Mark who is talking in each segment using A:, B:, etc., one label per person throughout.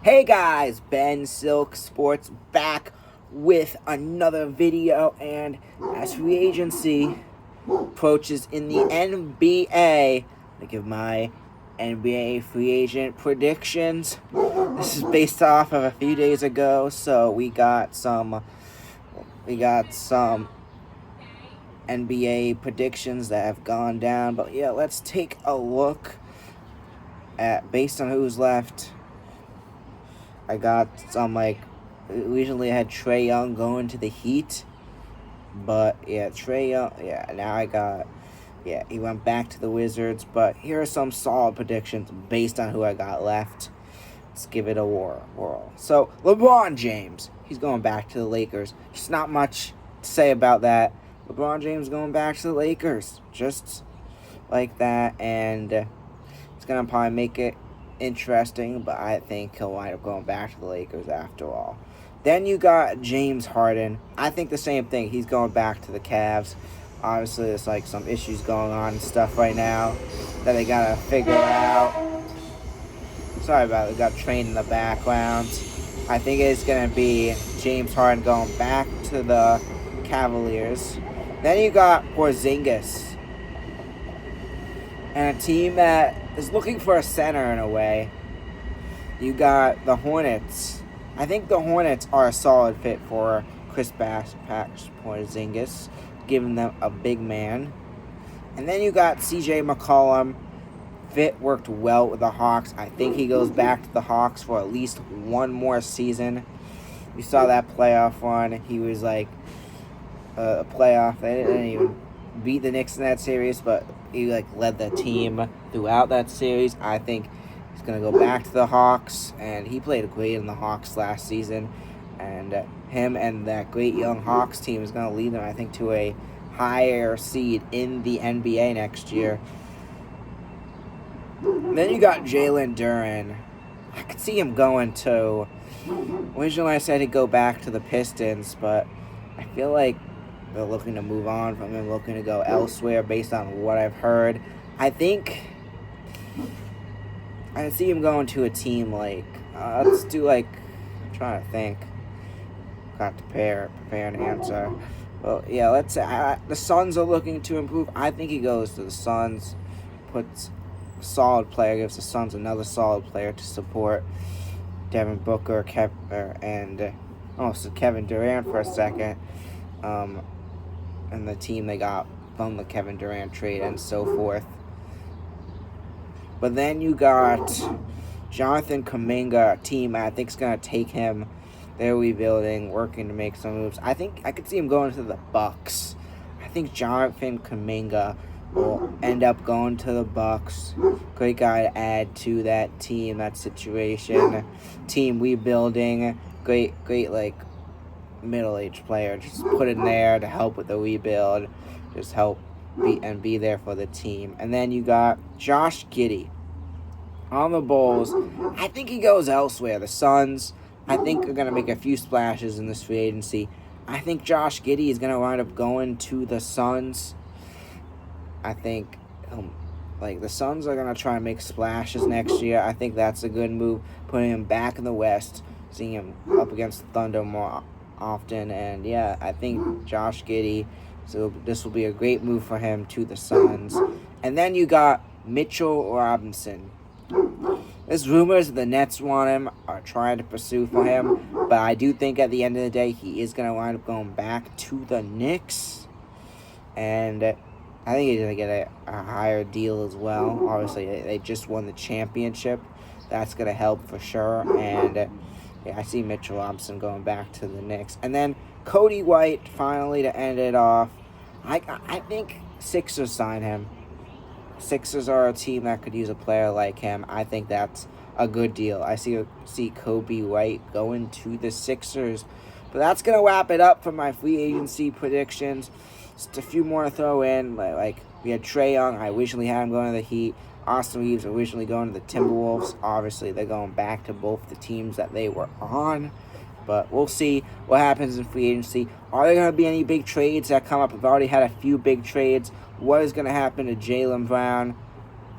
A: Hey guys, Ben Silk Sports back with another video, and as free agency approaches in the NBA, I give my NBA free agent predictions. This is based off of a few days ago, so we got some NBA predictions that have gone down. But yeah, let's take a look at based on who's left. I got some, recently I had Trae Young going to the Heat. But, yeah, Trae Young, he went back to the Wizards. But here are some solid predictions based on who I got left. Let's give it a whirl. So, LeBron James, he's going back to the Lakers. There's not much to say about that. LeBron James going back to the Lakers. Just like that. And it's going to probably make it interesting, but I think he'll wind up going back to the Lakers after all. Then you got James Harden. I think the same thing. He's going back to the Cavs. Obviously, there's some issues going on and stuff right now that they gotta figure out. Sorry about it. We got train in the background. I think it's gonna be James Harden going back to the Cavaliers. Then you got Porzingis and a team that is looking for a center in a way. You got the Hornets. I think the Hornets are a solid fit for Kristaps Porzingis, giving them a big man. And then you got CJ McCollum. Fit worked well with the Hawks. I think he goes back to the Hawks for at least one more season. You saw that playoff run. He was a playoff. They didn't even beat the Knicks in that series, but he led the team throughout that series. I think he's going to go back to the Hawks, and he played great in the Hawks last season. And him and that great young Hawks team is going to lead them, I think, to a higher seed in the NBA next year. Then you got Jalen Duren. I could see him going to... Originally I said he'd go back to the Pistons, but I feel like they're looking to move on from him, looking to go elsewhere based on what I've heard. I think I see him going to a team let's do I'm trying to think. Got to prepare an answer. Well, yeah, let's say the Suns are looking to improve. I think he goes to the Suns, puts a solid player, gives the Suns another solid player to support Devin Booker, Kevin Durant for a second. And the team they got from the Kevin Durant trade and so forth. But then you got Jonathan Kuminga, a team I think is going to take him. They're rebuilding, working to make some moves. I think I could see him going to the Bucks. I think Jonathan Kuminga will end up going to the Bucks. Great guy to add to that team, that situation. Team rebuilding. Great middle-aged player. Just put in there to help with the rebuild. Just help be there for the team. And then you got Josh Giddey on the Bulls. I think he goes elsewhere. The Suns, I think, are going to make a few splashes in this free agency. I think Josh Giddey is going to wind up going to the Suns. I think the Suns are going to try and make splashes next year. I think that's a good move, putting him back in the West, seeing him up against the Thunder more often. And yeah, I think Josh Giddey, so this will be a great move for him to the Suns. And then you got Mitchell Robinson. There's rumors that the Nets want him, are trying to pursue for him, but I do think at the end of the day he is going to wind up going back to the Knicks. And I think he's going to get a higher deal as well. Obviously, they just won the championship. That's going to help for sure. And I see Mitchell Robinson going back to the Knicks. And then Cody White, finally, to end it off. I think Sixers sign him. Sixers are a team that could use a player like him. I think that's a good deal. I see Cody White going to the Sixers. But that's going to wrap it up for my free agency predictions. Just a few more to throw in. We had Trae Young. I originally had him going to the Heat. Austin Reeves originally going to the Timberwolves. Obviously, they're going back to both the teams that they were on. But we'll see what happens in free agency. Are there going to be any big trades that come up? We've already had a few big trades. What is going to happen to Jaylen Brown?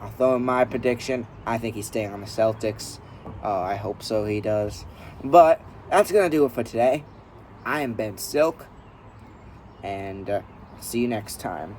A: I'll throw in my prediction. I think he's staying on the Celtics. Oh, I hope so he does. But that's going to do it for today. I am Ben Silk, and see you next time.